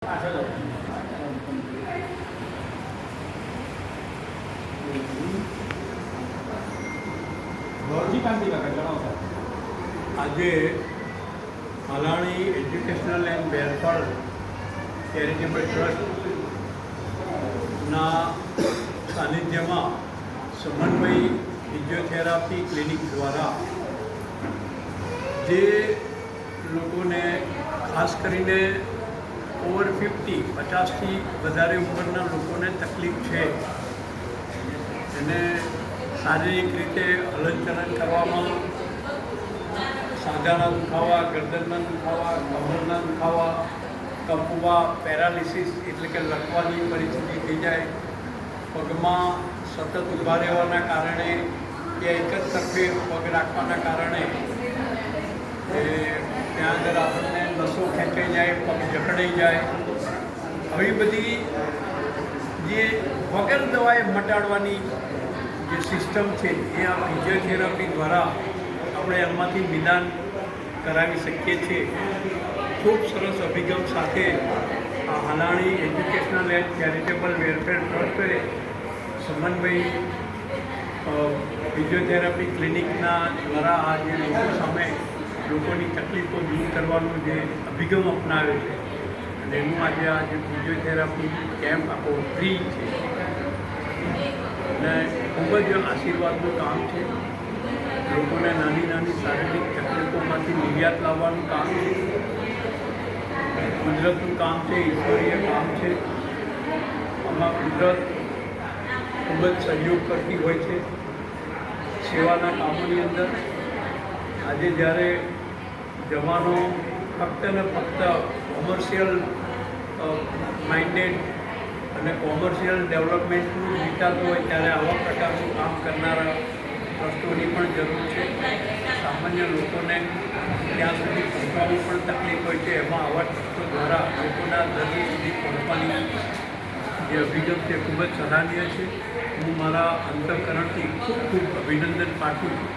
આજે Halani educational and welfare charitable ટ્રસ્ટના સાનિધ્યમાં સમન્વય ફિઝિયોથેરાપી ક્લિનિક દ્વારા જે લોકોને ખાસ કરીને ઓવર 50થી વધારે ઉંમરના લોકોને તકલીફ છે, એને શારીરિક રીતે હલનચલન કરવામાં, સાંધાના દુખાવા, ગરદનના દુખાવા, કમરના દુખાવા, કપવા, પેરાલિસિસ એટલે કે લટવાની પરિસ્થિતિ થઈ જાય, પગમાં સતત ઊભા રહેવાના કારણે કે એક જ તરફે પગ રાખવાના કારણે ત્યાં આગળ આપણને નસો ખેંચાઈ જાય, પગ જકડાઈ જાય, આવી બધી જે વગર દવાએ મટાડવાની જે સિસ્ટમ છે એ આ ફિઝિયોથેરાપી દ્વારા આપણે એમાંથી નિદાન કરાવી શકીએ છીએ. ખૂબ સરસ અભિગમ સાથે આ Halani educational and charitable welfare ટ્રસ્ટે સમન્વય ફિઝિયોથેરાપી ક્લિનિકના દ્વારા આ જે લોકો સામે લોકોની તકલીફો દૂર કરવાનો જે અભિગમ અપનાવ્યો છે અને એનું આજે આ જે ફિઝિયોથેરાપી કેમ્પ આખો ફ્રી છે અને ખૂબ જ આશીર્વાદનું કામ છે. લોકોને નાની નાની શારીરિક તકલીફોમાંથી નિર્યાત લાવવાનું કામ છે, કુદરતનું કામ છે, ઈશ્વરીય કામ છે. આમાં કુદરત ખૂબ જ સહયોગ કરતી હોય છે સેવાના કામોની અંદર. આજે જ્યારે જવાનો ફક્ત ને ફક્ત કોમર્શિયલ માઇન્ડેડ અને કોમર્શિયલ ડેવલપમેન્ટનું વિચારતું હોય ત્યારે આવા પ્રકારનું કામ કરનારા ટ્રસ્ટોની પણ જરૂર છે. સામાન્ય લોકોને ત્યાં સુધી પહોંચવાની પણ તકલીફ હોય છે, એમાં આવા ટ્રસ્ટો દ્વારા લોકોના દર્દી સુધી પહોંચવાની જે અભિગમ છે ખૂબ જ સરાહનીય છે. હું મારા અંતઃકરણથી ખૂબ ખૂબ અભિનંદન પાઠવું છું.